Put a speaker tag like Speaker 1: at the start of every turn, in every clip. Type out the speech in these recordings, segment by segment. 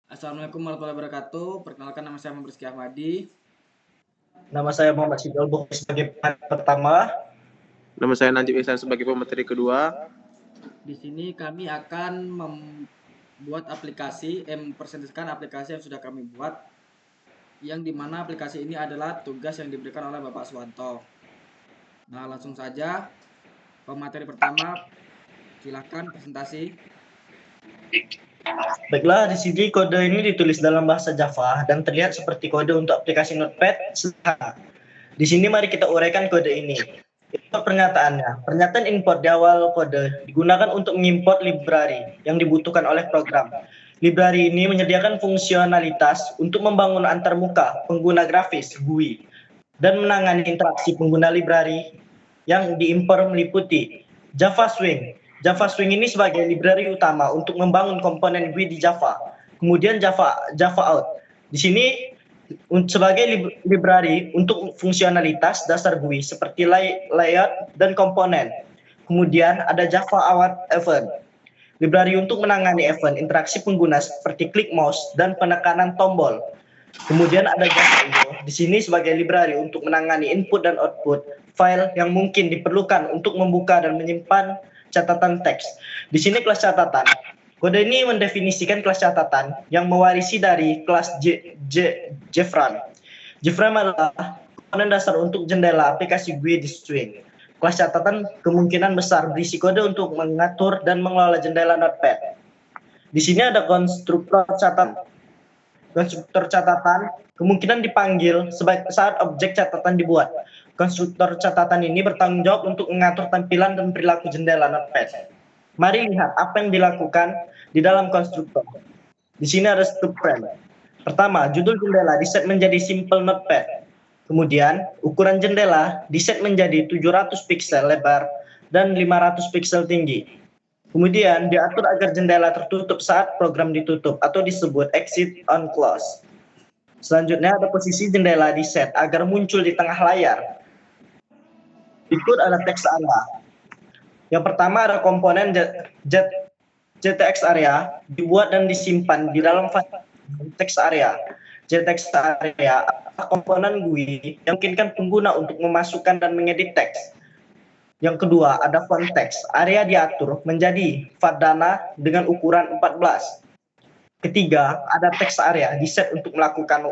Speaker 1: Assalamualaikum warahmatullahi wabarakatuh. Perkenalkan, nama saya Muhammad Rizky Ahmadi.
Speaker 2: Nama saya Muhammad Sidol Bukhari sebagai pemateri pertama.
Speaker 3: Nama saya Najib Ihsan sebagai pemateri kedua.
Speaker 1: Di sini kami akan membuat mempresentasikan aplikasi yang sudah kami buat, yang dimana aplikasi ini adalah tugas yang diberikan oleh Bapak Suwanto. Nah, langsung saja pemateri pertama, silakan presentasi.
Speaker 2: Baiklah, di sini kode ini ditulis dalam bahasa Java dan terlihat seperti kode untuk aplikasi Notepad sederhana. Di sini mari kita uraikan kode ini. Itu pernyataannya. Pernyataan import di awal kode digunakan untuk mengimport library yang dibutuhkan oleh program. Library ini menyediakan fungsionalitas untuk membangun antarmuka pengguna grafis GUI dan menangani interaksi pengguna library yang diimpor meliputi Java Swing. Java Swing ini sebagai library utama untuk membangun komponen GUI di Java. Kemudian Java Out. Di sini sebagai library untuk fungsionalitas dasar GUI seperti layout dan komponen. Kemudian ada Java Out Event. Library untuk menangani event interaksi pengguna seperti klik mouse dan penekanan tombol. Kemudian ada Java IO. Di sini sebagai library untuk menangani input dan output file yang mungkin diperlukan untuk membuka dan menyimpan catatan teks. Di sini kelas catatan. Kode ini mendefinisikan kelas catatan yang mewarisi dari kelas JFrame. JFrame adalah komponen dasar untuk jendela aplikasi GUI di Swing. Kelas catatan kemungkinan besar berisi kode untuk mengatur dan mengelola jendela Notepad. Di sini ada konstruktor catatan. Konstruktor catatan kemungkinan dipanggil saat objek catatan dibuat. Konstruktor catatan ini bertanggung jawab untuk mengatur tampilan dan perilaku jendela Notepad. Mari lihat apa yang dilakukan di dalam konstruktor. Di sini ada subframe. Pertama, judul jendela diset menjadi simple Notepad. Kemudian, ukuran jendela diset menjadi 700 piksel lebar dan 500 piksel tinggi. Kemudian diatur agar jendela tertutup saat program ditutup atau disebut exit on close. Selanjutnya ada posisi jendela di set agar muncul di tengah layar. Berikut ada teks area. Yang pertama ada komponen JTX area dibuat dan disimpan di dalam file teks area. JTX area adalah komponen GUI yang memungkinkan pengguna untuk memasukkan dan mengedit teks. Yang kedua, ada font text. Area diatur menjadi Fadana dengan ukuran 14. Ketiga, ada text area diset untuk melakukan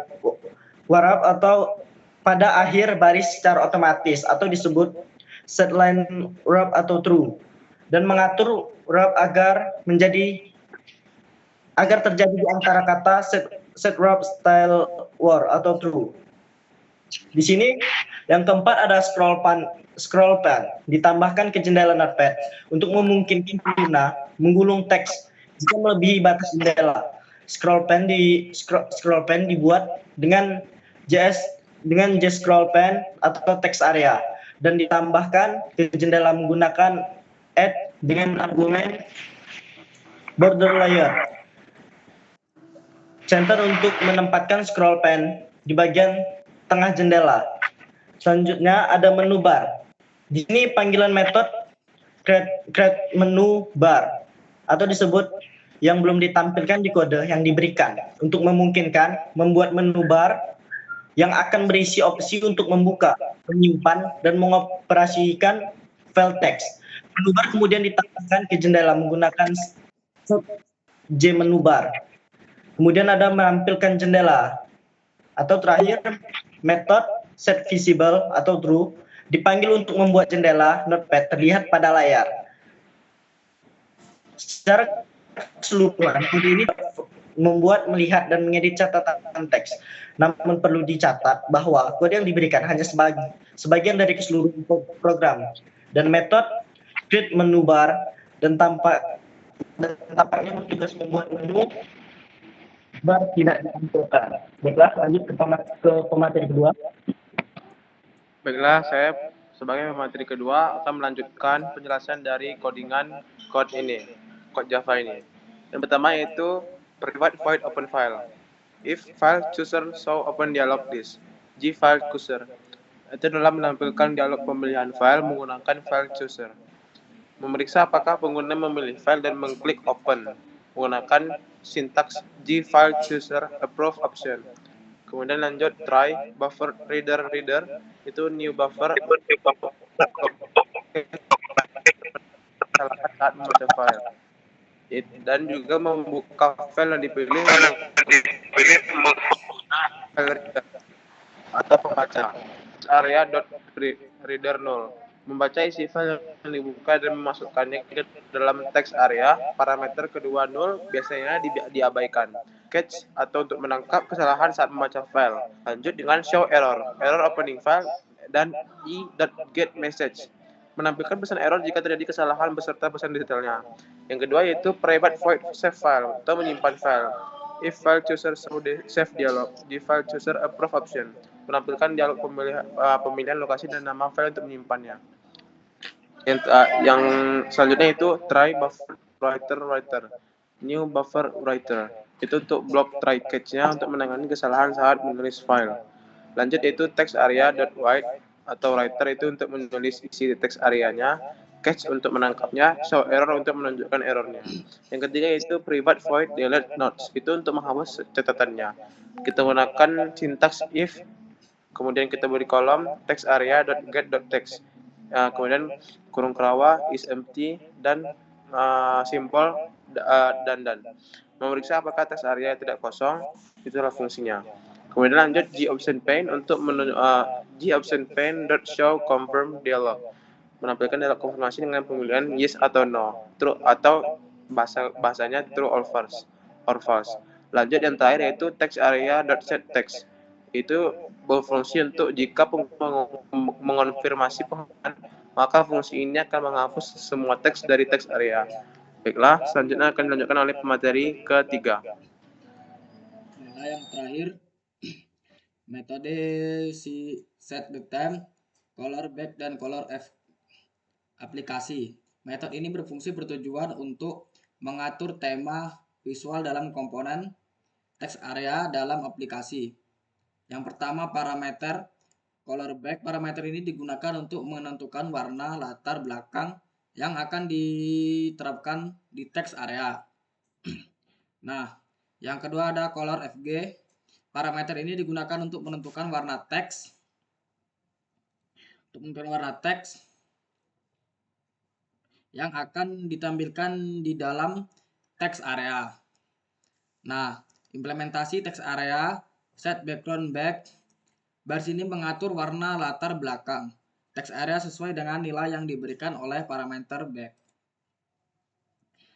Speaker 2: warp atau pada akhir baris secara otomatis atau disebut setline wrap atau true, dan mengatur wrap agar terjadi di antara kata set wrap style war atau true. Di sini yang keempat ada scroll pan ditambahkan ke jendela Notepad untuk memungkinkan pengguna menggulung teks jika melebihi batas jendela. Scroll pan dibuat dengan JScroll pan atau text area dan ditambahkan ke jendela menggunakan add dengan argumen border layer. Center untuk menempatkan scroll pan di bagian tengah jendela. Selanjutnya ada menu bar. Di sini panggilan metode create menu bar atau disebut yang belum ditampilkan di kode yang diberikan untuk memungkinkan membuat menu bar yang akan berisi opsi untuk membuka, menyimpan, dan mengoperasikan file teks. Menu bar kemudian ditambahkan ke jendela menggunakan menu bar. Kemudian ada menampilkan jendela. Atau terakhir, metode set visible atau true dipanggil untuk membuat jendela Notepad terlihat pada layar. Secara keseluruhan, kode ini membuat, melihat, dan mengedit catatan teks. Namun perlu dicatat bahwa kode yang diberikan hanya sebagian dari keseluruhan program. Dan metode create menu bar dan tampaknya bertugas membuat menu bar tidak ditampilkan. Baiklah, lanjut ke pemateri kedua.
Speaker 3: Baiklah, saya sebagai pemateri kedua akan melanjutkan penjelasan dari code Java ini. Yang pertama yaitu private void open file. If file chooser show open dialog list, G file chooser. Itu dalam menampilkan dialog pemilihan file menggunakan file chooser. Memeriksa apakah pengguna memilih file dan mengklik open. menggunakan sintaks G file chooser approve option. Kemudian lanjut try buffer reader itu new buffer kesalahan saat membaca file. Dan juga membuka file yang dipilih file reader atau pembaca area reader 0 membaca isi file yang dibuka dan memasukkannya ke dalam teks area. Parameter kedua 0 biasanya diabaikan. Catch atau untuk menangkap kesalahan saat membaca file. Lanjut dengan show error opening file, dan e.get message menampilkan pesan error jika terjadi kesalahan beserta pesan detailnya. Yang kedua yaitu private void save file atau menyimpan file. If file chooser save dialog, di file chooser approve option menampilkan dialog pemilihan lokasi dan nama file untuk menyimpannya. Yang selanjutnya itu try buffer writer, new buffer writer itu untuk blok try catch-nya untuk menangani kesalahan saat menulis file. Lanjut yaitu text area.write atau writer itu untuk menulis isi teks areanya, catch untuk menangkapnya, show error untuk menunjukkan errornya. Yang ketiga yaitu private void delete notes itu untuk menghapus catatannya. Kita gunakan sintaks if, kemudian kita beri kolom text area.get.text, kemudian kurung kerawa is empty dan simple dan memeriksa apakah text area tidak kosong, itulah fungsinya. Kemudian lanjut G option pane untuk G option pane show confirm dialog menampilkan dialog konfirmasi dengan pemilihan yes atau no, true atau bahasanya true or false. Lanjut yang terakhir yaitu text area set text itu berfungsi untuk jika mengonfirmasi penggunaan, maka fungsi ini akan menghapus semua teks dari text area. Baiklah, selanjutnya akan dilanjutkan oleh pemateri ketiga.
Speaker 1: Nah, yang terakhir metode si set the time, color back dan color aplikasi. Metode ini bertujuan untuk mengatur tema visual dalam komponen text area dalam aplikasi. Yang pertama parameter color back. Parameter ini digunakan untuk menentukan warna latar belakang yang akan diterapkan di text area. Nah, yang kedua ada color FG. Parameter ini digunakan untuk menentukan warna teks. Yang akan ditampilkan di dalam text area. Nah, implementasi text area, set background back. Baris ini mengatur warna latar belakang text area sesuai dengan nilai yang diberikan oleh parameter back.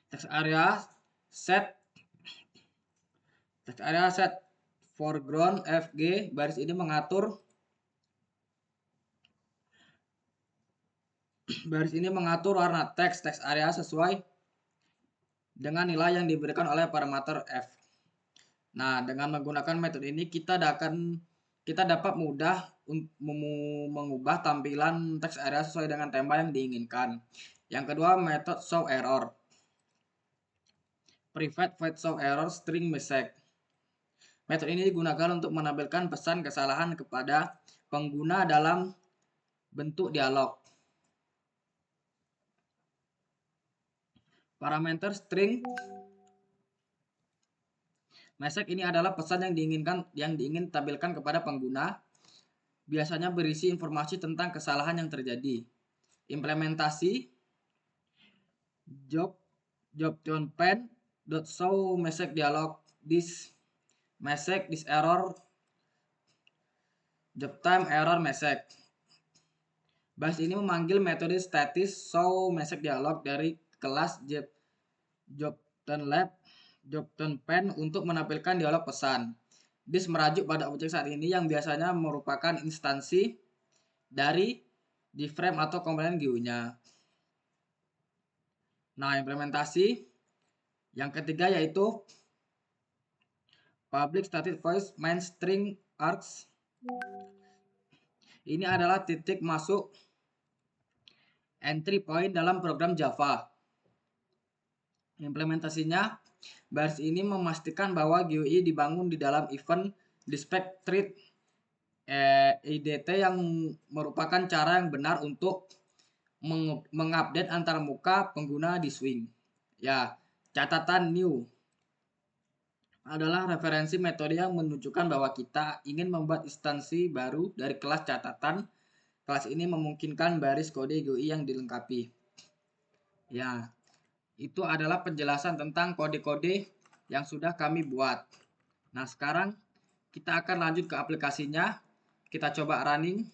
Speaker 1: Text area set foreground FG. Baris ini mengatur warna text area sesuai dengan nilai yang diberikan oleh parameter F. Nah, dengan menggunakan metode ini kita dapat mudah mengubah tampilan text area sesuai dengan tema yang diinginkan. Yang kedua, metode show error. Private void show error string message. Metode ini digunakan untuk menampilkan pesan kesalahan kepada pengguna dalam bentuk dialog. Parameter string message ini adalah pesan yang diingin tampilkan kepada pengguna, biasanya berisi informasi tentang kesalahan yang terjadi. Implementasi job pane .show message dialog this error job time error message. Baris ini memanggil metode statis show message dialog dari kelas job pane untuk menampilkan dialog pesan. This merajuk pada objek saat ini yang biasanya merupakan instansi dari di frame atau komponen GUI-nya. Nah, implementasi yang ketiga yaitu public static voice main string args. Ini adalah titik masuk entry point dalam program Java. Implementasinya, baris ini memastikan bahwa GUI dibangun di dalam event dispatch thread IDT yang merupakan cara yang benar untuk mengupdate antar muka pengguna di swing. Ya, Catatan new adalah referensi metode yang menunjukkan bahwa kita ingin membuat instansi baru dari kelas catatan. Kelas ini memungkinkan baris kode GUI yang dilengkapi. Ya, itu adalah penjelasan tentang kode-kode yang sudah kami buat. Nah, sekarang kita akan lanjut ke aplikasinya. Kita coba running.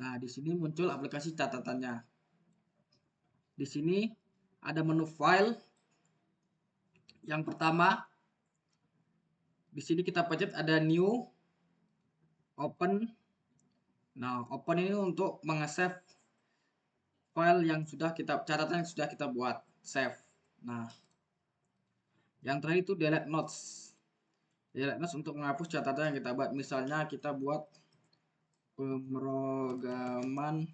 Speaker 1: Nah, di sini muncul aplikasi catatannya. Di sini ada menu file. Yang pertama, di sini kita pencet ada new, open. Nah, open ini untuk mengesave file yang sudah kita catatan yang sudah kita buat, save. Nah, yang terakhir itu delete notes. Delete notes untuk menghapus catatan yang kita buat. Misalnya kita buat pemrograman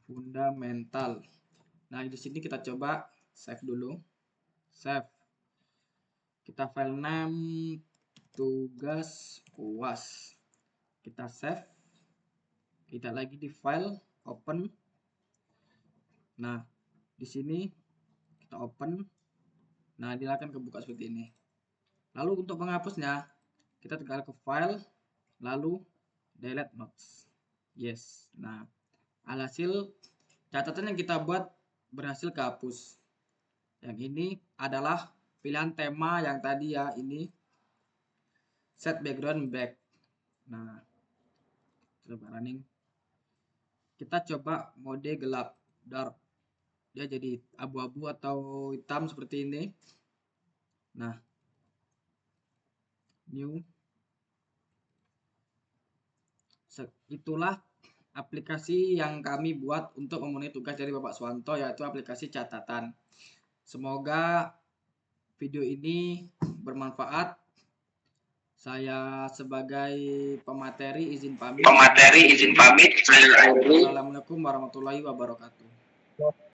Speaker 1: fundamental. Nah, di sini kita coba save dulu. Save. Kita file name tugas UAS. Kita save. Kita lagi di file, open. Nah, di sini kita open. Nah, dia akan kebuka seperti ini. Lalu untuk menghapusnya, kita tinggal ke file, lalu delete notes. Yes. Nah, alhasil catatan yang kita buat berhasil kehapus. Yang ini adalah pilihan tema yang tadi ya, ini set background black. Nah, coba running. Kita coba mode gelap, dark. Dia jadi abu-abu atau hitam seperti ini. Nah, new. Itulah aplikasi yang kami buat untuk memenuhi tugas dari Bapak Suwanto, yaitu aplikasi catatan. Semoga video ini bermanfaat. Saya sebagai pemateri izin pamit. Assalamualaikum warahmatullahi wabarakatuh.